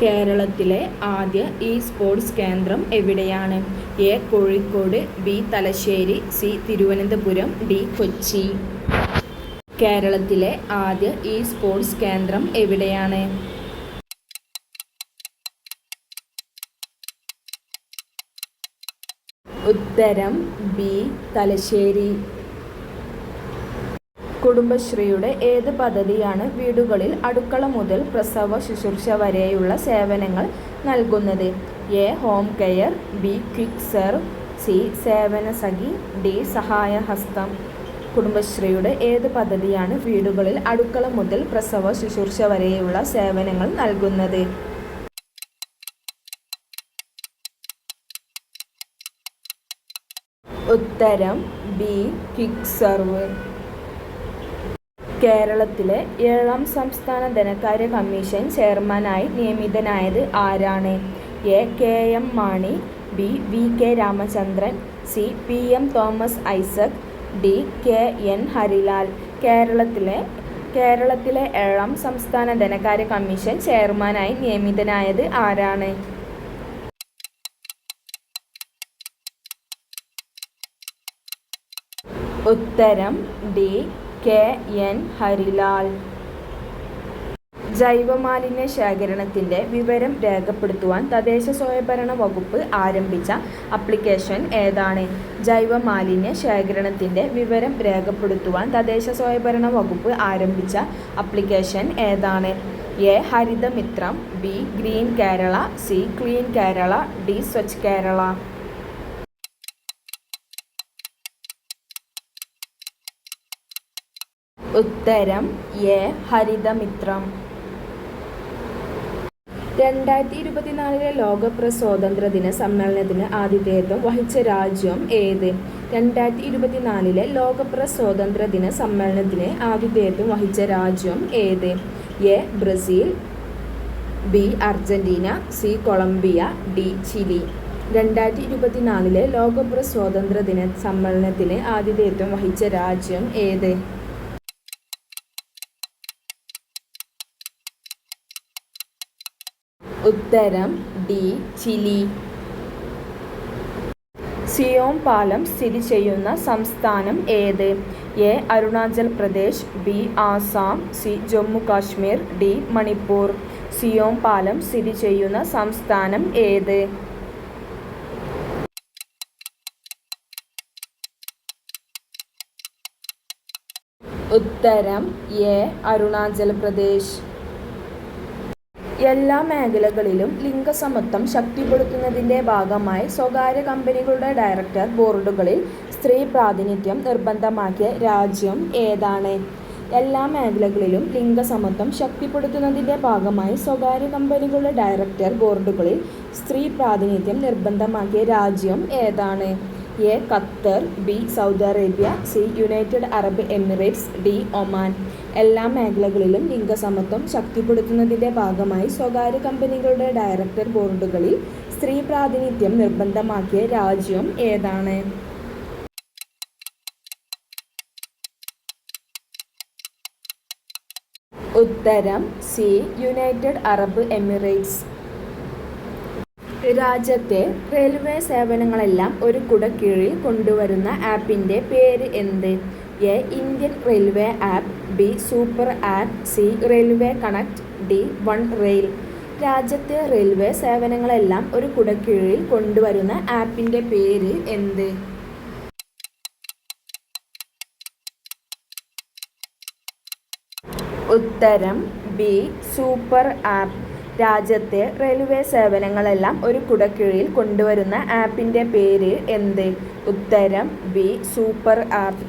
കേരളത്തിലെ ആദ്യ ഇ-സ്പോർട്സ് കേന്ദ്രം എവിടെയാണ്? A. Kozhikode, B. Thalassery, C. Thiruvananthapuram, D. Kochi. കേരളത്തിലെ ആദ്യ ഇ-സ്പോർട്സ് കേന്ദ്രം എവിടെയാണ്? ഉത്തരം ബി. തലശ്ശേരി. കുടുംബശ്രീയുടെ ഏത് പദ്ധതിയാണ് വീടുകളിൽ അടുക്കള മുതൽ പ്രസവ ശുശ്രൂഷ വരെയുള്ള സേവനങ്ങൾ നൽകുന്നത്? A. Home care, B. Quick serve, C. സേവനസഖി, ഡി. സഹായഹസ്തം. കുടുംബശ്രീയുടെ ഏത് പദ്ധതിയാണ് വീടുകളിൽ അടുക്കള മുതൽ പ്രസവ ശുശ്രൂഷ വരെയുള്ള സേവനങ്ങൾ നൽകുന്നത്? ഉത്തരം ബി. Quick serve. കേരളത്തിലെ 7ാം സംസ്ഥാന ധനകാര്യ കമ്മീഷൻ ചെയർമാനായി നിയമിതനായത് ആരാണ്? A. K. M. Mani, B. V. K. Ramachandran, C. P. M. Thomas Isaac, D. K. N. Harilal. കേരളത്തിലെ 7ാം സംസ്ഥാന ധനകാര്യ കമ്മീഷൻ ചെയർമാനായി നിയമിതനായത് ആരാണ്? ഉത്തരം ഡി. കെ. എൻ. ഹരിലാൽ. ജൈവമാലിന്യ ശേഖരണത്തിന്റെ വിവരം രേഖപ്പെടുത്തുവാൻ തദ്ദേശ സ്വയംഭരണ വകുപ്പ് ആരംഭിച്ച ആപ്ലിക്കേഷൻ ഏതാണ്? ജൈവമാലിന്യ ശേഖരണത്തിന്റെ വിവരം രേഖപ്പെടുത്തുവാൻ തദ്ദേശ സ്വയംഭരണ വകുപ്പ് ആരംഭിച്ച ആപ്ലിക്കേഷൻ ഏതാണ്? A. Harithamithram, B. Green Kerala, C. Clean Kerala, D. Swachh Kerala. ഉത്തരം എ. ഹരിതമിത്രം. 2024 ലോക പ്രസ് സ്വാതന്ത്ര്യദിന സമ്മേളനത്തിന് ആതിഥേയത്വം വഹിച്ച രാജ്യം ഏത്? 2024 ലോക പ്രസ് സ്വാതന്ത്ര്യദിന സമ്മേളനത്തിന് ആതിഥേയത്വം വഹിച്ച രാജ്യം ഏത്? A. Brazil, B. Argentina, C. Colombia, D. Chile. 2024 ലോക പ്രസ് സ്വാതന്ത്ര്യദിന സമ്മേളനത്തിന് ആതിഥേയത്വം വഹിച്ച രാജ്യം ഏത്? ഉത്തരം ഡി. ചിലി. സിയോം പാലം സ്ഥിതി ചെയ്യുന്ന സംസ്ഥാനം ഏത്? A. Arunachal Pradesh, B. Assam, C. Jammu Kashmir, D. Manipur. Siyom പാലം സ്ഥിതി ചെയ്യുന്ന സംസ്ഥാനം ഏത്? ഉത്തരം എ. അരുണാചൽ പ്രദേശ്. എല്ലാ മേഖലകളിലും ലിംഗസമത്വം ശക്തിപ്പെടുത്തുന്നതിന്റെ ഭാഗമായി സ്വകാര്യ കമ്പനികളുടെ ഡയറക്ടർ ബോർഡുകളിൽ സ്ത്രീ പ്രാതിനിധ്യം നിർബന്ധമാക്കിയ രാജ്യം ഏതാണ്? എല്ലാ മേഖലകളിലും ലിംഗസമത്വം ശക്തിപ്പെടുത്തുന്നതിന്റെ ഭാഗമായി സ്വകാര്യ കമ്പനികളുടെ ഡയറക്ടർ ബോർഡുകളിൽ സ്ത്രീ പ്രാതിനിധ്യം നിർബന്ധമാക്കിയ രാജ്യം ഏതാണ്? A. Qatar, B. Saudi Arabia, C. United Arab Emirates, D. Oman. എല്ലാ മേഖലകളിലും ലിംഗസമത്വം ശക്തിപ്പെടുത്തുന്നതിന്റെ ഭാഗമായി സ്വകാര്യ കമ്പനികളുടെ ഡയറക്ടർ ബോർഡുകളിൽ സ്ത്രീ പ്രാതിനിധ്യം നിർബന്ധമാക്കിയ രാജ്യം ഏതാണ്? ഉത്തരം സി. United Arab Emirates. രാജ്യത്തെ റെയിൽവേ സേവനങ്ങളെല്ലാം ഒരു കുടക്കീഴിൽ കൊണ്ടുവരുന്ന ആപ്പിന്റെ പേര് എന്ത്? A. Indian railway app, B. Super app, C. Railway connect, D. One rail. രാജ്യത്തെ റെയിൽവേ സേവനങ്ങളെല്ലാം ഒരു കുടക്കീഴിൽ കൊണ്ടുവരുന്ന ആപ്പിന്റെ പേര് എന്ത്? ഉത്തരം ബി. Super app. രാജ്യത്തെ റെയിൽവേ സേവനങ്ങളെല്ലാം ഒരു കുടക്കീഴിൽ കൊണ്ടുവരുന്ന ആപ്പിന്റെ പേര് എന്ത്? ഉത്തരം ബി. Super app.